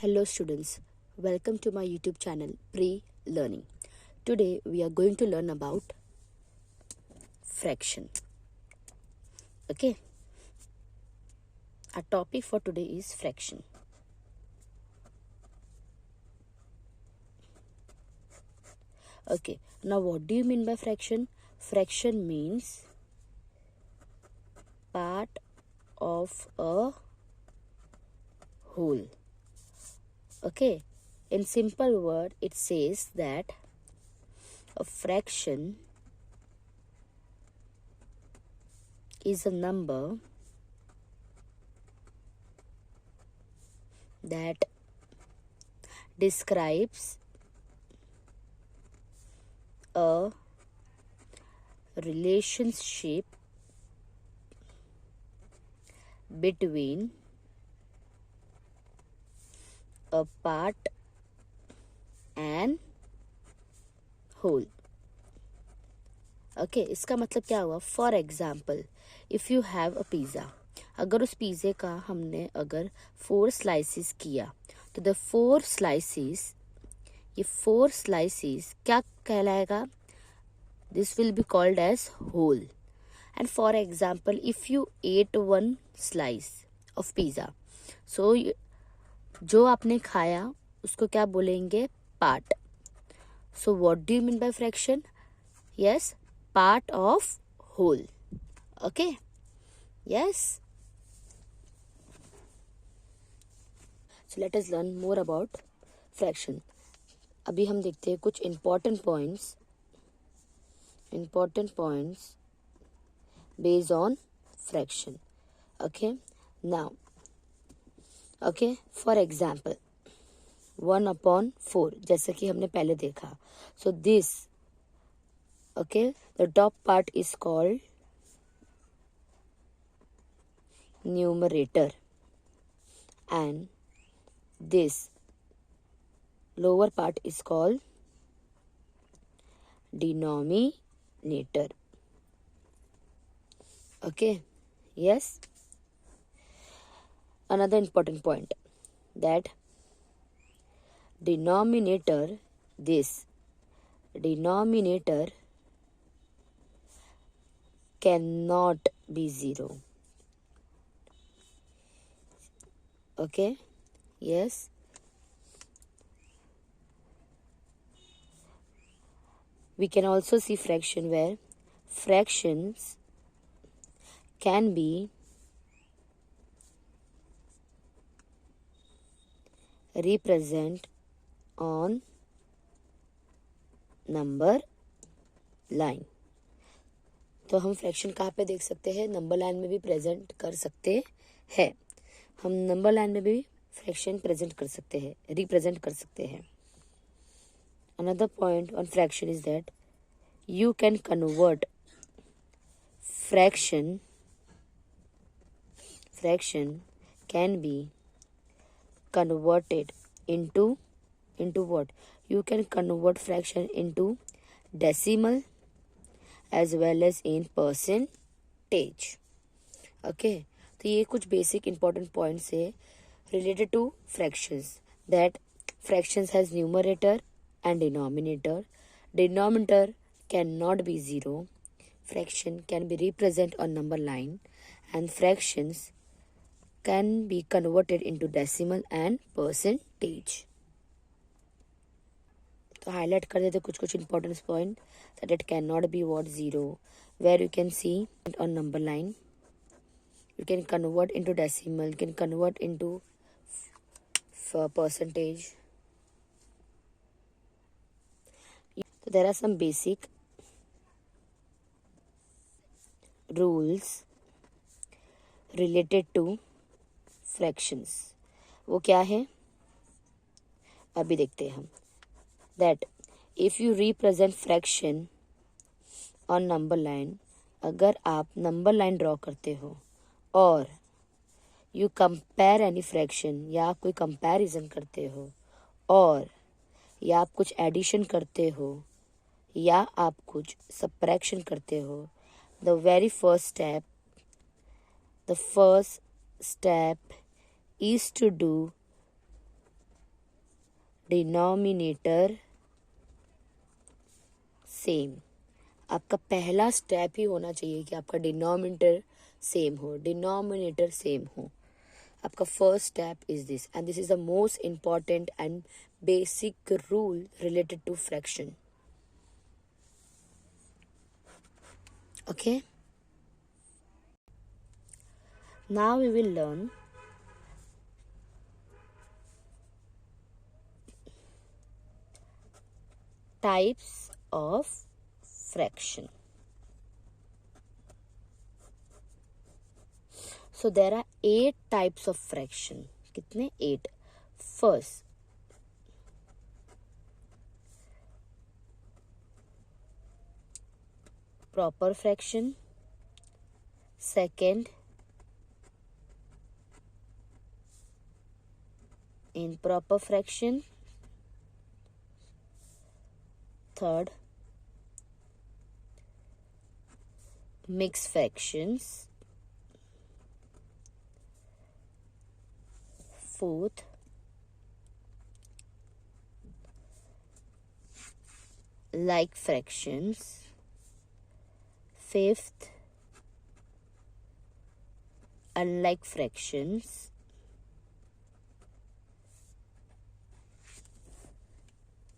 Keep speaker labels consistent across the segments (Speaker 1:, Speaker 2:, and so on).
Speaker 1: Hello students, welcome to my YouTube channel Pre-Learning. Today we are going to learn about fraction. Okay, our topic for today is fraction. Okay, now what do you mean by fraction? Fraction means part of a whole. Okay, in simple word it says that a fraction is a number that describes a relationship between a part and whole. Okay इसका मतलब क्या हुआ? For example if you have a pizza, अगर उस पिज़्ज़े का हमने अगर 4 slices किया तो द 4 स्लाइसिस क्या कहलाएगा? This will be called as whole. And for example if you ate 1 slice of pizza, so जो आपने खाया उसको क्या बोलेंगे? Part. So what do you mean by fraction? Yes, part of whole. Okay, yes, so let us learn more about fraction. अभी हम देखते हैं कुछ important points based on fraction. Okay, now okay, for example 1/4 जैसा कि हमने पहले देखा. So this, okay, the top part is called numerator and this lower part is called denominator. Okay, yes. Another important point that denominator cannot be 0. Okay, yes. We can also see fraction where fractions can be represent on number line. तो हम fraction कहाँ पे देख सकते हैं? Number line में भी present कर सकते हैं. हम नंबर लाइन में भी फ्रैक्शन प्रेजेंट कर सकते हैं, रिप्रेजेंट कर सकते हैं. Another point on fraction is that you can convert fraction can be converted into what? You can convert fraction into decimal as well as in percentage. Okay, तो ये कुछ basic important points है related to fractions. That fractions has numerator and denominator. Denominator cannot be 0. Fraction can be represented on number line and fractions can be converted into decimal and percentage. तो highlight कर देते कुछ important point that it cannot be what? 0. Where you can see on number line you can convert into decimal, you can convert into percentage. So there are some basic rules related to fractions. वो क्या है अभी देखते हैं हम. That if you represent fraction on number line, अगर आप number line draw करते हो और you compare any fraction या आप कोई कंपैरिजन करते हो और या आप कुछ एडिशन करते हो या आप कुछ सब्ट्रैक्शन करते हो, the very first step is to do denominator same. आपका पहला स्टेप ही होना चाहिए कि आपका डिनोमिनेटर सेम हो, डिनोमिनेटर सेम हो। आपका first step is this, and this is the most important and basic rule related to fraction. Okay, now we will learn types of fraction. So there are 8 types of fraction. कितने? 8. First, proper fraction. Second, improper fraction. Third, mixed fractions. Fourth, like fractions. Fifth, unlike fractions.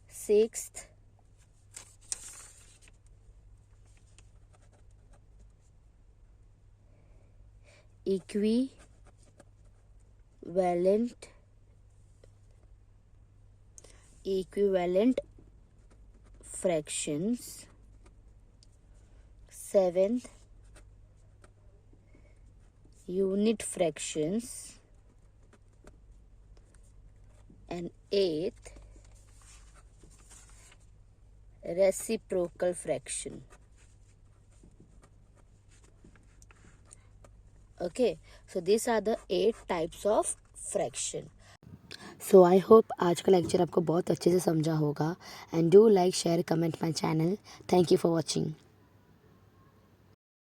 Speaker 1: Sixth, equivalent fractions. Seventh, unit fractions. And eighth, reciprocal fraction. Okay, so these are the 8 types of fraction. So I hope आज का lecture आपको बहुत अच्छे से समझा होगा, and do like share comment my channel. Thank you for watching.